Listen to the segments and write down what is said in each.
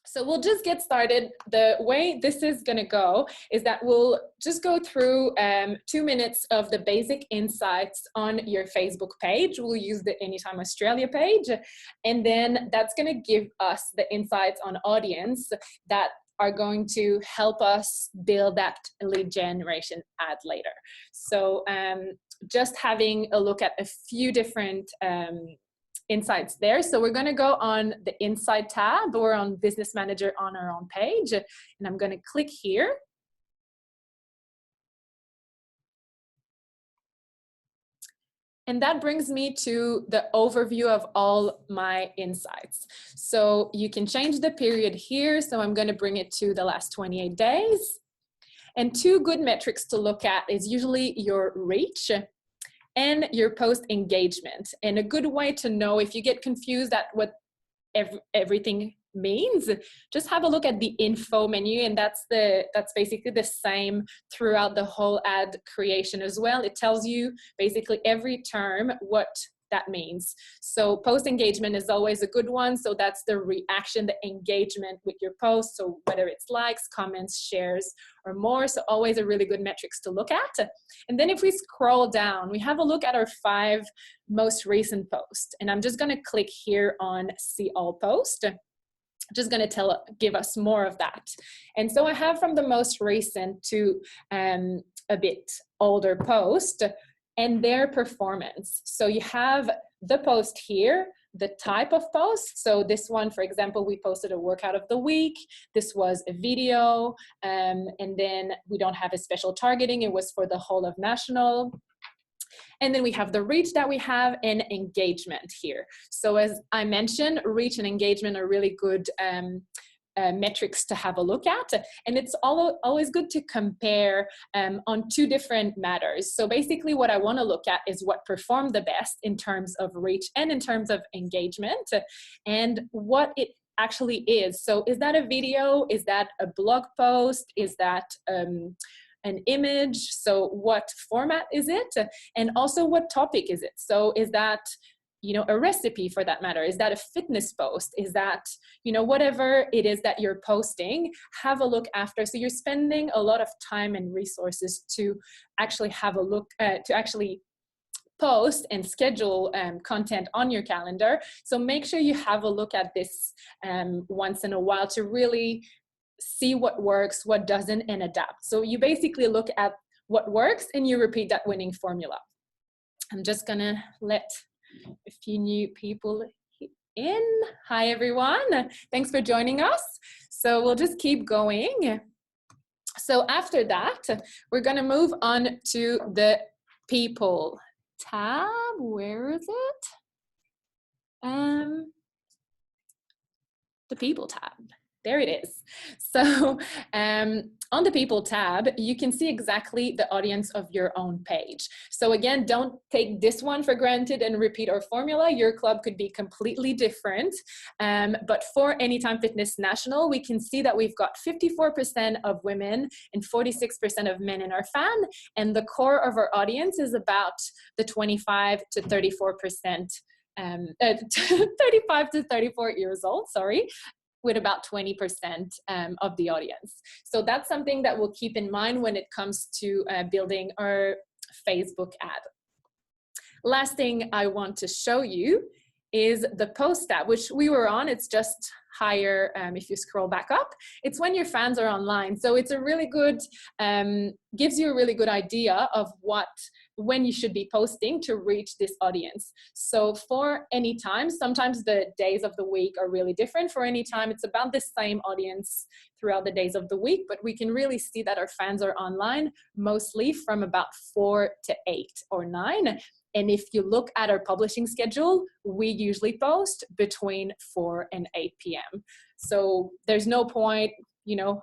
So we'll just get started. The way this is going to go is that we'll just go through 2 minutes of the basic insights on your Facebook page. We'll use the Anytime Australia page, and then that's going to give us the insights on audience that are going to help us build that lead generation ad later. So just having a look at a few different insights there. So we're going to go on the Inside tab or on Business Manager on our own page, and I'm going to click here. And that brings me to the overview of all my insights. So you can change the period here. So I'm going to bring it to the last 28 days. And 2 good metrics to look at is usually your reach and your post engagement. And a good way to know if you get confused at what everything means, just have a look at the info menu, and that's basically the same throughout the whole ad creation as well. It tells you basically every term what that means. So post engagement is always a good one. So that's the reaction, the engagement with your post. So whether it's likes, comments, shares, or more. So always a really good metrics to look at. And then if we scroll down, we have a look at our 5 most recent posts. And I'm just going to click here on See All Post. Just going to give us more of that. And so I have from the most recent to a bit older post and their performance. So you have the post here, the type of post. So this one, for example, we posted a workout of the week. This was a video, and then we don't have a special targeting. It was for the whole of national. And then we have the reach that we have and engagement here. So as I mentioned, reach and engagement are really good metrics to have a look at. And it's always good to compare on 2 different matters. So basically what I want to look at is what performed the best in terms of reach and in terms of engagement, and what it actually is. So is that a video? Is that a blog post? Is that an image? So what format is it? And also what topic is it? So is that, you know, a recipe for that matter? Is that a fitness post? Is that, you know, whatever it is that you're posting, have a look after. So you're spending a lot of time and resources to actually have a look, to actually post and schedule content on your calendar. So make sure you have a look at this once in a while to really see what works, what doesn't, and adapt. So you basically look at what works and you repeat that winning formula. I'm just gonna let a few new people in. Hi everyone, thanks for joining us. So we'll just keep going. So after that, we're gonna move on to the people tab. Where is it? The people tab. There it is. So on the people tab, you can see exactly the audience of your own page. So again, don't take this one for granted and repeat our formula. Your club could be completely different. But for Anytime Fitness National, we can see that we've got 54% of women and 46% of men in our fan. And the core of our audience is about the 25 to 34%, 35 to 34 years old, sorry, with about 20% of the audience. So that's something that we'll keep in mind when it comes to building our Facebook ad. Last thing I want to show you is the post tab, which we were on. It's just higher if you scroll back up. It's when your fans are online. So it's a really good, gives you a really good idea of when you should be posting to reach this audience. So for Anytime, sometimes the days of the week are really different. For Anytime, it's about the same audience throughout the days of the week, but we can really see that our fans are online mostly from about 4 to 8 or 9. And if you look at our publishing schedule, we usually post between 4 and 8 p.m. So there's no point, you know,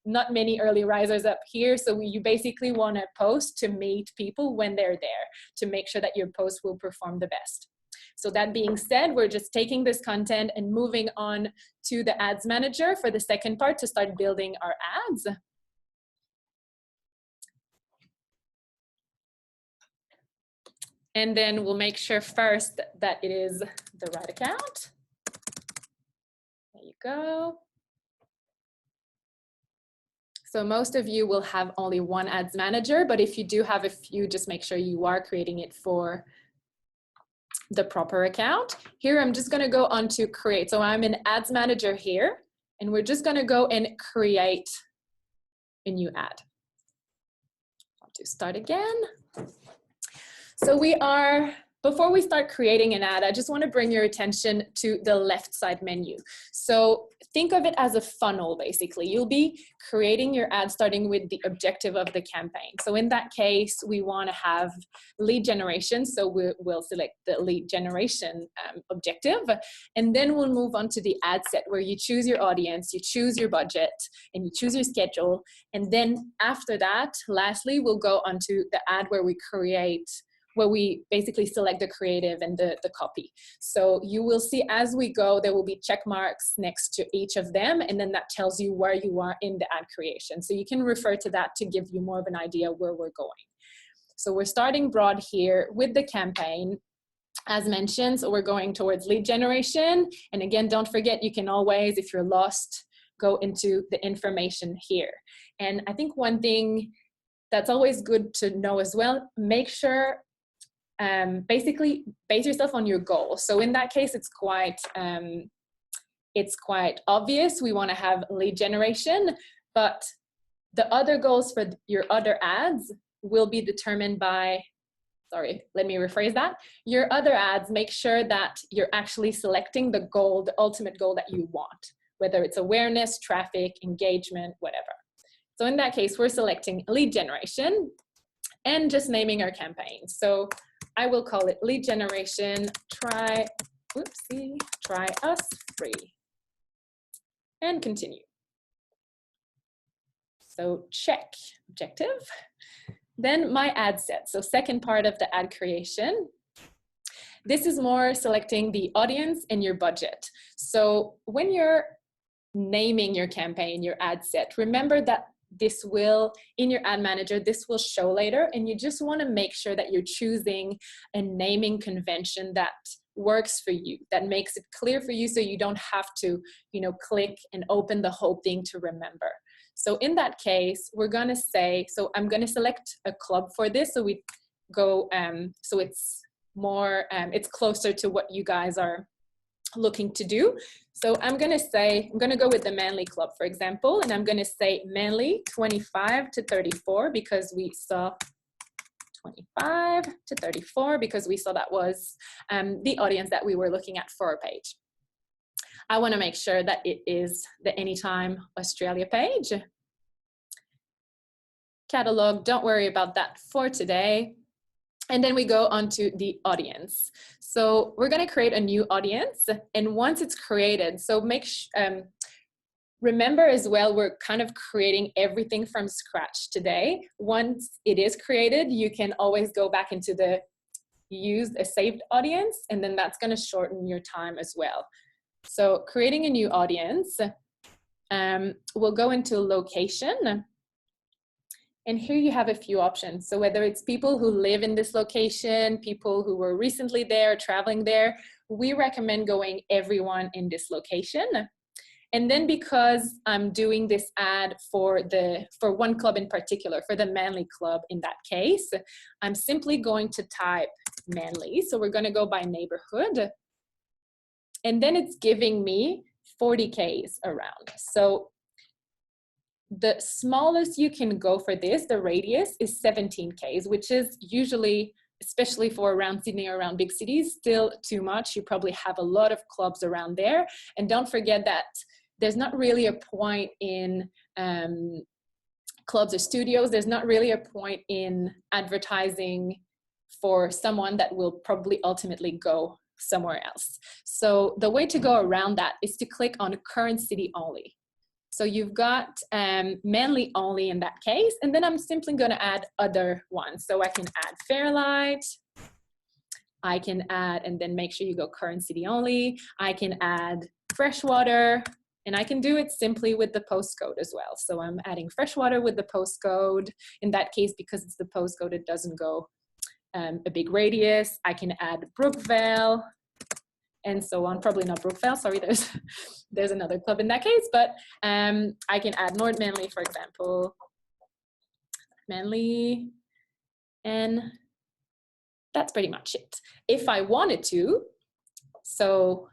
not many early risers up here. So you basically want to post to meet people when they're there to make sure that your post will perform the best. So that being said, we're just taking this content and moving on to the ads manager for the second part to start building our ads. And then we'll make sure first that it is the right account. There you go. So most of you will have only one ads manager, but if you do have a few, just make sure you are creating it for the proper account. Here, I'm just gonna go on to create. So I'm an ads manager here, and we're just gonna go and create a new ad. I'll do start again. So before we start creating an ad, I just want to bring your attention to the left side menu. So think of it as a funnel, basically. You'll be creating your ad starting with the objective of the campaign. So in that case, we want to have lead generation. So we'll select the lead generation objective, and then we'll move on to the ad set where you choose your audience, you choose your budget, and you choose your schedule. And then after that, lastly, we'll go on to the ad where we basically select the creative and the copy. So you will see as we go, there will be check marks next to each of them, and then that tells you where you are in the ad creation. So you can refer to that to give you more of an idea where we're going. So we're starting broad here with the campaign, as mentioned. So we're going towards lead generation. And again, don't forget, you can always, if you're lost, go into the information here. And I think one thing that's always good to know as well, make sure basically base yourself on your goal. So in that case, it's quite obvious. We want to have lead generation, but the other goals for your other ads will be determined by, sorry, let me rephrase that. Your other ads, make sure that you're actually selecting the goal, the ultimate goal that you want, whether it's awareness, traffic, engagement, whatever. So in that case, we're selecting lead generation and just naming our campaign. So I will call it lead generation, try us free, and continue. So check objective. Then my ad set. So second part of the ad creation. This is more selecting the audience and your budget. So when you're naming your campaign, your ad set, remember that this will, in your ad manager, this will show later, and you just want to make sure that you're choosing a naming convention that works for you, that makes it clear for you, so you don't have to, click and open the whole thing to remember. So in that case, we're going to say, so I'm going to select a club for this, so we go, so it's more, it's closer to what you guys are looking to do. So I'm going to go with the Manly Club, for example, and I'm going to say Manly 25 to 34 because we saw 25 to 34 because we saw that was the audience that we were looking at for our page. I want to make sure that it is the Anytime Australia page. Catalog, don't worry about that for today. And then we go on to the audience. So we're going to create a new audience, and once it's created, so remember as well, we're kind of creating everything from scratch today. Once it is created, you can always go back into the use a saved audience, and then that's going to shorten your time as well. So creating a new audience, we'll go into location. And here you have a few options. So whether it's people who live in this location, people who were recently there, traveling there, we recommend going everyone in this location. And then because I'm doing this ad for one club in particular, for the Manly Club in that case, I'm simply going to type Manly. So we're going to go by neighborhood. And then it's giving me 40 Ks around. So the smallest you can go for this, the radius, is 17 Ks, which is usually, especially for around Sydney or around big cities, still too much. You probably have a lot of clubs around there. And don't forget that there's not really a point in clubs or studios. There's not really a point in advertising for someone that will probably ultimately go somewhere else. So the way to go around that is to click on current city only. So you've got Manly only in that case, and then I'm simply going to add other ones. So I can add Fairlight, I can add, and then make sure you go current city only. I can add Freshwater, and I can do it simply with the postcode as well. So I'm adding Freshwater with the postcode. In that case, because it's the postcode, it doesn't go a big radius. I can add Brookvale, and so on. Probably not Brookvale, sorry, there's another club in that case, but I can add North Manly, for example, Manly, and that's pretty much it. If I wanted to, so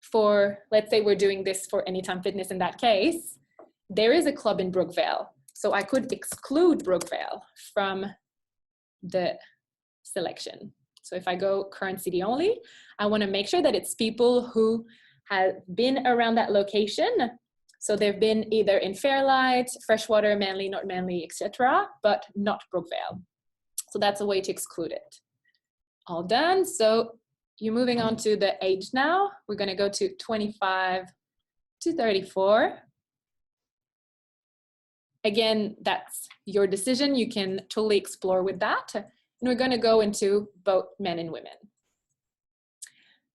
for, let's say we're doing this for Anytime Fitness in that case, there is a club in Brookvale. So I could exclude Brookvale from the selection. So if I go current city only, I want to make sure that it's people who have been around that location. So they've been either in Fairlight, Freshwater, Manly, North Manly, etc., but not Brookvale. So that's a way to exclude it. All done. So you're moving on to the age now. We're going to go to 25 to 34. Again, that's your decision. You can totally explore with that. And we're going to go into both men and women.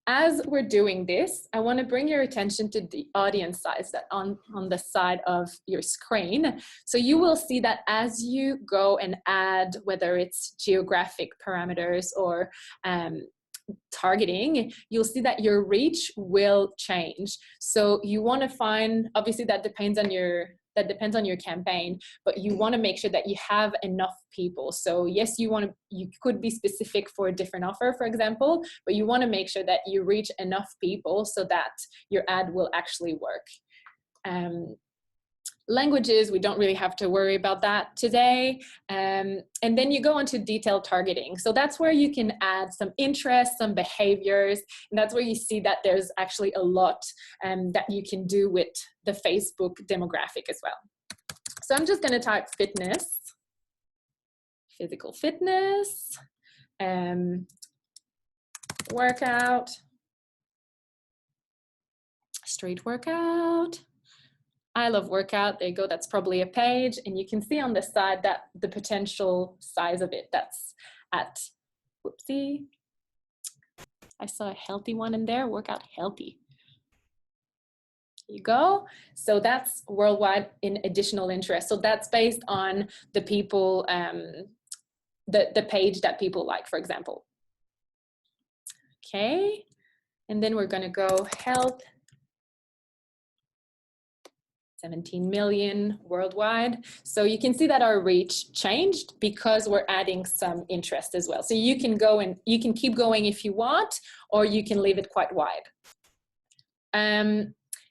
As we're doing this, I want to bring your attention to the audience size that on the side of your screen. So you will see that as you go and add, whether it's geographic parameters or targeting, you'll see that your reach will change. So you want to find, obviously that depends on your campaign, but you want to make sure that you have enough people. So yes, you could be specific for a different offer, for example, but you want to make sure that you reach enough people so that your ad will actually work. Languages, we don't really have to worry about that today. And then you go on to detailed targeting. So that's where you can add some interests, some behaviors, and that's where you see that there's actually a lot that you can do with the Facebook demographic as well. So I'm just going to type fitness, physical fitness, workout, street workout. I love workout. There you go. That's probably a page. And you can see on the side that the potential size of it, that's at, whoopsie. I saw a healthy one in there, workout healthy. There you go. So that's worldwide in additional interest. So that's based on the people, the page that people like, for example. Okay. And then we're going to go health. 17 million worldwide. So you can see that our reach changed because we're adding some interest as well. So you can go and you can keep going if you want, or you can leave it quite wide.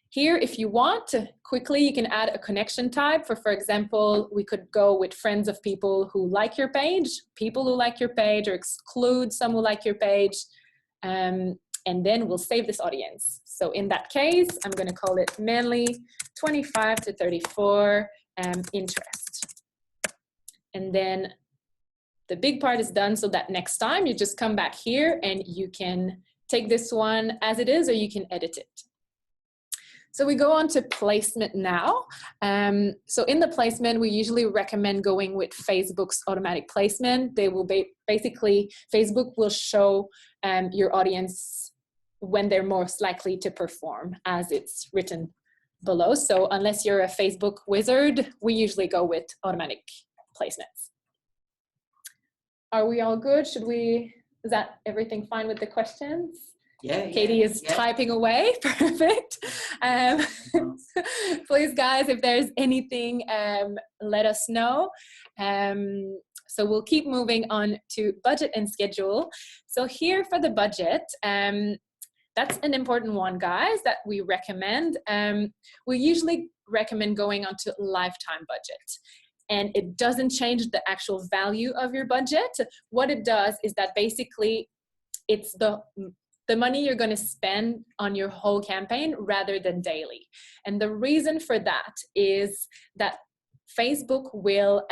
Here, if you want, quickly you can add a connection type. For example, we could go with friends of people who like your page, people who like your page, or exclude some who like your page. And then we'll save this audience. So in that case, I'm going to call it Manly 25 to 34 interest. And then the big part is done, so that next time you just come back here and you can take this one as it is, or you can edit it. So we go on to placement now. So in the placement, we usually recommend going with Facebook's automatic placement. They will basically, Facebook will show your audience when they're most likely to perform, as it's written below. So unless you're a Facebook wizard, we usually go with automatic placements. Are we all good? Is that everything fine with the questions? Yeah. Katie is typing away. Perfect. Please, guys, if there's anything, let us know. So we'll keep moving on to budget and schedule. So here for the budget, that's an important one, guys, that we recommend. We usually recommend going onto lifetime budget. And it doesn't change the actual value of your budget. What it does is that basically it's the money you're going to spend on your whole campaign rather than daily. And the reason for that is that Facebook will,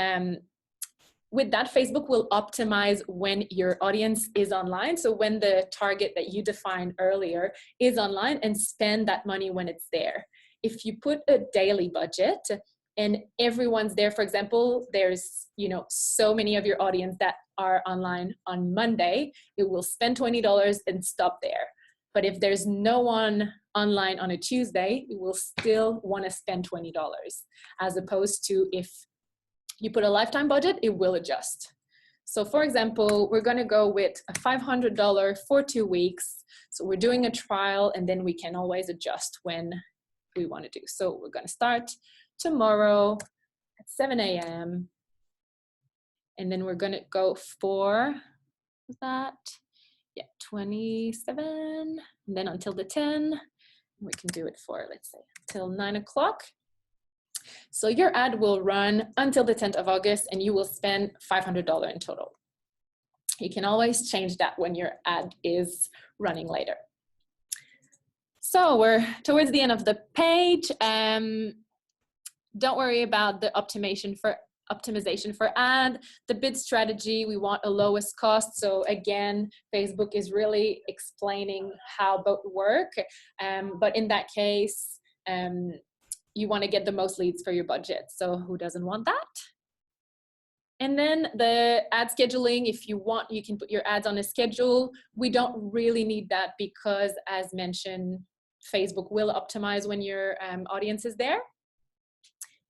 with that, Facebook will optimize when your audience is online. So when the target that you defined earlier is online, and spend that money when it's there. If you put a daily budget and everyone's there, for example, there's, so many of your audience that are online on Monday, it will spend $20 and stop there. But if there's no one online on a Tuesday, it will still want to spend $20, as opposed to if you put a lifetime budget, it will adjust. So for example, we're going to go with a $500 for 2 weeks. So we're doing a trial, and then we can always adjust when we want to do. So we're going to start tomorrow at 7 a.m. And then we're going to go for that. Yeah, 27, and then until the 10. We can do it for, let's say, till 9 o'clock. So your ad will run until the 10th of August, and you will spend $500 in total. You can always change that when your ad is running later. So we're towards the end of the page. Don't worry about the optimization for ad. The bid strategy, we want a lowest cost. So again, Facebook is really explaining how both work. But in that case, you want to get the most leads for your budget. So who doesn't want that? And then the ad scheduling, if you want, you can put your ads on a schedule. We don't really need that because, as mentioned, Facebook will optimize when your audience is there.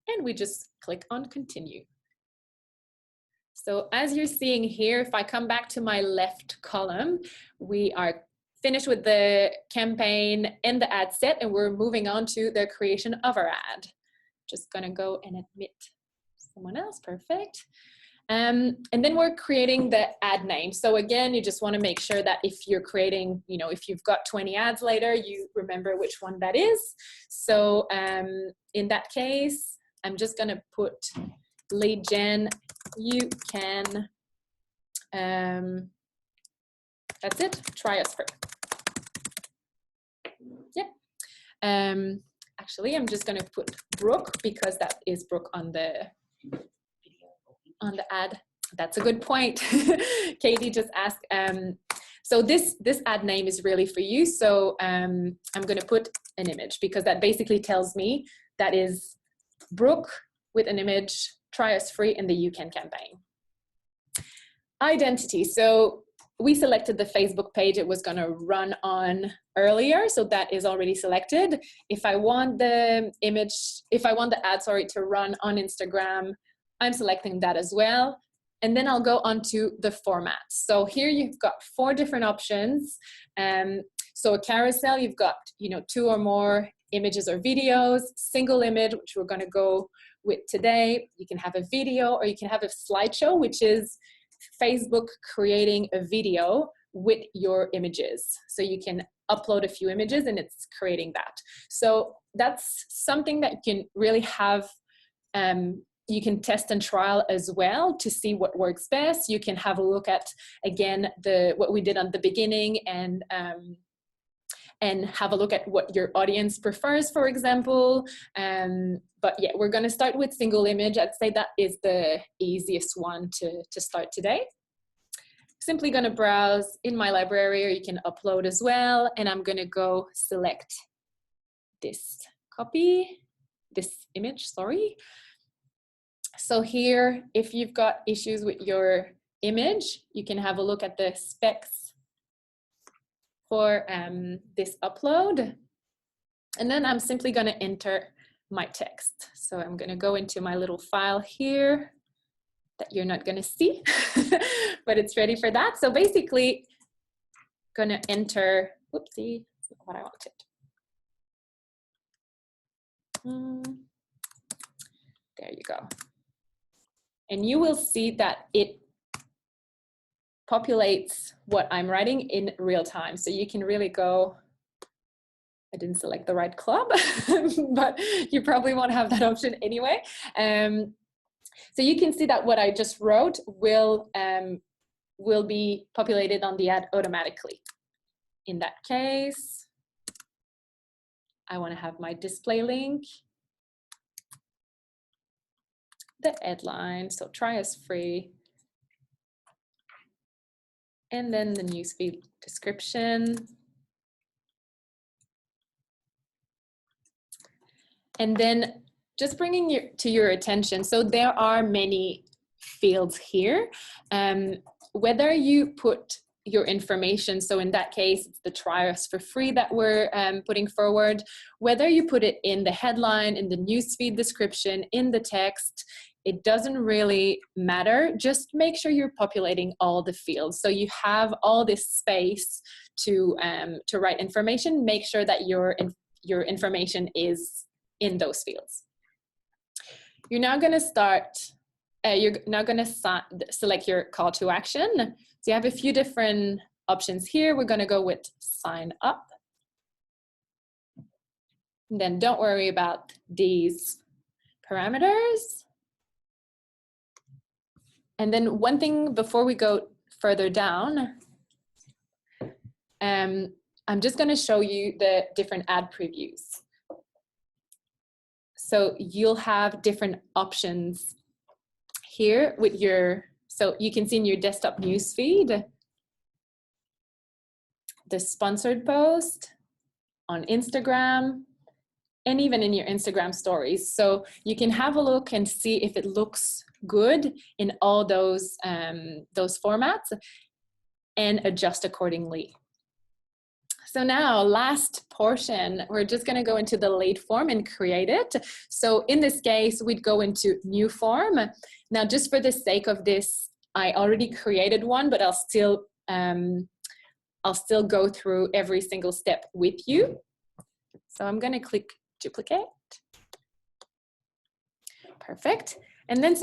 And we just click on continue. So as you're seeing here, if I come back to my left column, we are finished with the campaign and the ad set, and we're moving on to the creation of our ad. Just gonna go and admit someone else, perfect. And then we're creating the ad name. So again, you just wanna make sure that if you're creating, if you've got 20 ads later, you remember which one that is. So in that case, I'm just gonna put lead gen, you can, that's it, try us first. Yeah. Actually, I'm just gonna put Brooke because that is Brooke on the ad. That's a good point. Katie just asked. So this ad name is really for you. So I'm gonna put an image because that basically tells me that is Brooke with an image, try us free in the You Can campaign. Identity. So we selected the Facebook page it was going to run on earlier, so that is already selected. If I want the image, if I want the ad, to run on Instagram, I'm selecting that as well. And then I'll go on to the format. So here you've got 4 different options. So a carousel, you've got 2 or more images or videos, single image, which we're going to go with today. You can have a video, or you can have a slideshow, which is Facebook creating a video with your images. So you can upload a few images and it's creating that. So that's something that you can really have, you can test and trial as well to see what works best. You can have a look at, again, what we did on the beginning and have a look at what your audience prefers, for example. But yeah, we're gonna start with single image. I'd say that is the easiest one to start today. Simply gonna browse in my library, or you can upload as well. And I'm gonna go select this image, sorry. So here, if you've got issues with your image, you can have a look at the specs for this upload. And then I'm simply gonna enter my text. So I'm gonna go into my little file here that you're not gonna see, but it's ready for that. So basically, gonna enter, whoopsie, that's not what I wanted. There you go. And you will see that it populates what I'm writing in real time. So you can really go, I didn't select the right club, but you probably won't have that option anyway. So you can see that what I just wrote will be populated on the ad automatically. In that case, I want to have my display link, the headline, so try us free, and then the newsfeed description. And then just bringing to your attention, so there are many fields here. Whether you put your information, so in that case, it's the try us for free that we're putting forward, whether you put it in the headline, in the newsfeed description, in the text, it doesn't really matter. Just make sure you're populating all the fields. So you have all this space to write information. Make sure that your information is in those fields. You're now going to select your call to action. So you have a few different options here. We're going to go with sign up. And then don't worry about these parameters. And then one thing before we go further down, I'm just going to show you the different ad previews. So you'll have different options here with so you can see in your desktop news feed, the sponsored post on Instagram, and even in your Instagram stories. So you can have a look and see if it looks good in all those formats and adjust accordingly. So now, last portion, we're just going to go into the lead form and create it. So in this case, we'd go into new form. Now, just for the sake of this, I already created one, but I'll still go through every single step with you. So I'm going to click duplicate. Perfect. And then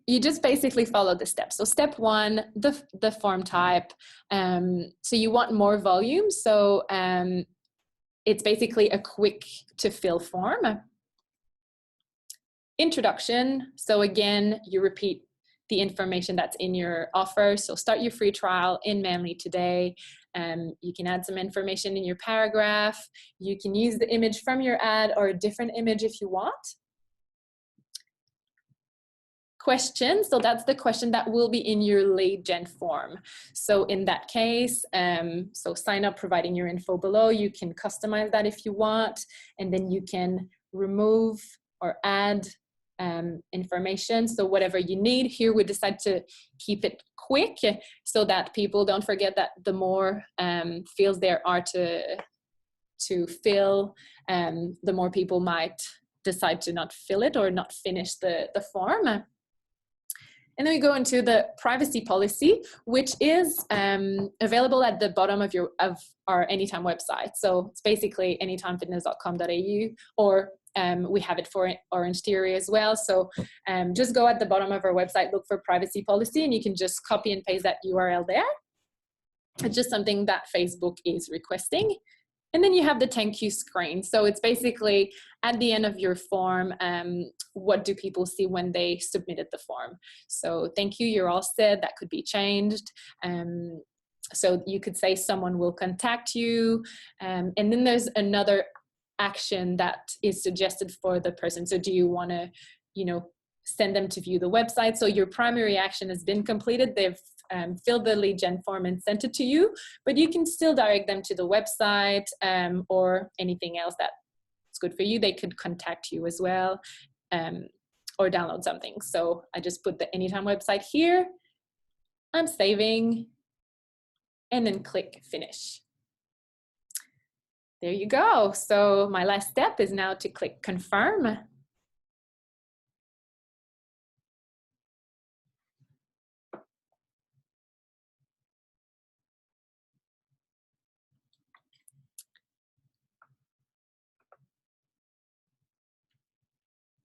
you just basically follow the steps. So step one, the form type. So you want more volume. So it's basically a quick to fill form. Introduction. So again, you repeat the information that's in your offer. So start your free trial in Manly today. You can add some information in your paragraph. You can use the image from your ad or a different image if you want. Question, so that's the question that will be in your lead gen form. So in that case, so sign up providing your info below. You can customize that if you want, and then you can remove or add information. So whatever you need. Here we decide to keep it quick so that people don't forget that the more fields there are to fill, the more people might decide to not fill it or not finish the form. And then we go into the privacy policy, which is available at the bottom of our Anytime website. So it's basically anytimefitness.com.au, or we have it for Orange Theory as well. So just go at the bottom of our website, look for privacy policy, and you can just copy and paste that URL there. It's just something that Facebook is requesting. And then you have the thank you screen. So it's basically at the end of your form, what do people see when they submitted the form? So thank you, you're all set, that could be changed. So you could say someone will contact you. And then there's another action that is suggested for the person. So do you want to, send them to view the website? So your primary action has been completed. They've filled the lead gen form and sent it to you, but you can still direct them to the website or anything else that's good for you. They could contact you as well or download something. So I just put the Anytime website here. I'm saving and then click finish. There you go. So my last step is now to click confirm.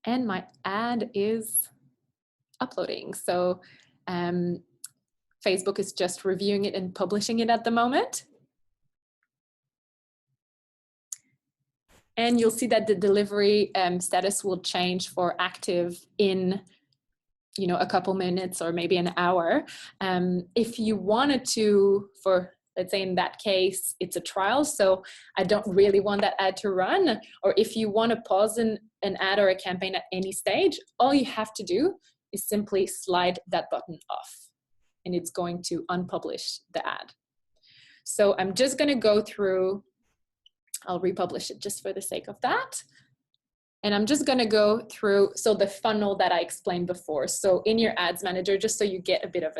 And my ad is uploading. So Facebook is just reviewing it and publishing it at the moment. And you'll see that the delivery status will change for active in a couple minutes or maybe an hour. If you wanted to, let's say in that case, it's a trial, so I don't really want that ad to run, or if you want to pause an ad or a campaign at any stage, all you have to do is simply slide that button off, and it's going to unpublish the ad. So I'm just going to go through, I'll republish it just for the sake of that. And I'm just going to go through, so the funnel that I explained before. So in your ads manager, just so you get a bit of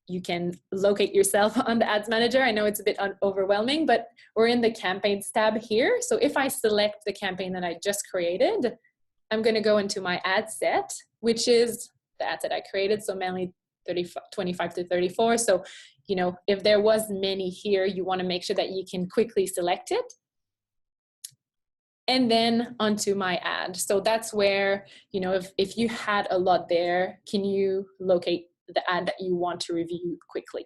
you can locate yourself on the ads manager. I know it's a bit overwhelming, but we're in the campaigns tab here. So if I select the campaign that I just created, I'm going to go into my ad set, which is the ads that I created. So mainly 25 to 34. So, you know, if there was many here, you want to make sure that you can quickly select it. And then onto my ad. So that's where, you know, if you had a lot there, can you locate the ad that you want to review quickly?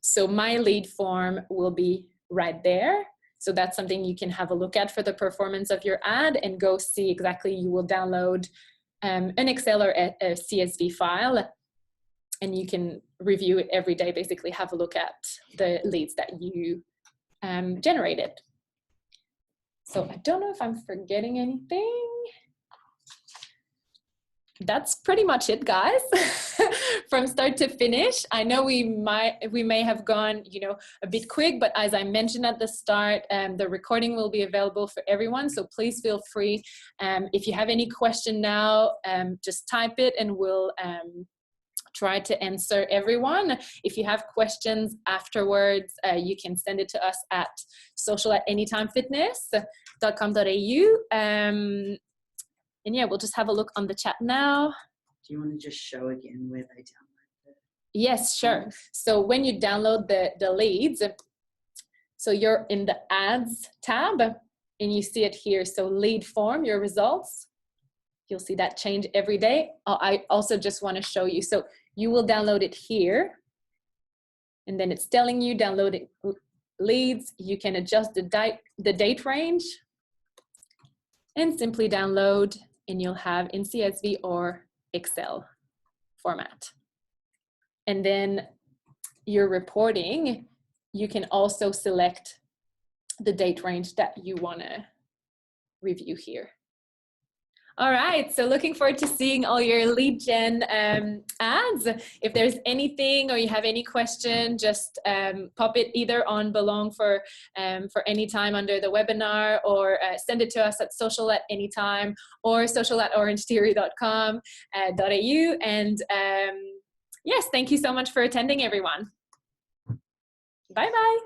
So my lead form will be right there. So that's something you can have a look at for the performance of your ad and go see exactly. You will download an Excel or a CSV file, and you can review it every day, basically have a look at the leads that you generated. So I don't know if I'm forgetting anything. That's pretty much it, guys. From start to finish. I know we may have gone, you know, a bit quick, but as I mentioned at the start, the recording will be available for everyone. So please feel free. If you have any question now, just type it and we'll try to answer everyone. If you have questions afterwards, you can send it to us at social@anytimefitness.com.au. And yeah, we'll just have a look on the chat now. Do you want to just show again where they download it? Yes, sure. So when you download the leads, so you're in the ads tab and you see it here. So lead form, your results, you'll see that change every day. I also just want to show you. So you will download it here and then it's telling you downloading leads. You can adjust the date range and simply download, and you'll have in CSV or Excel format. And then your reporting, you can also select the date range that you want to review here. All right, so looking forward to seeing all your lead gen ads. If there's anything or you have any question, just pop it either on Belong for any time under the webinar, or send it to us at social@anytime or social@orangetheory.com.au. And yes, thank you so much for attending, everyone. Bye-bye.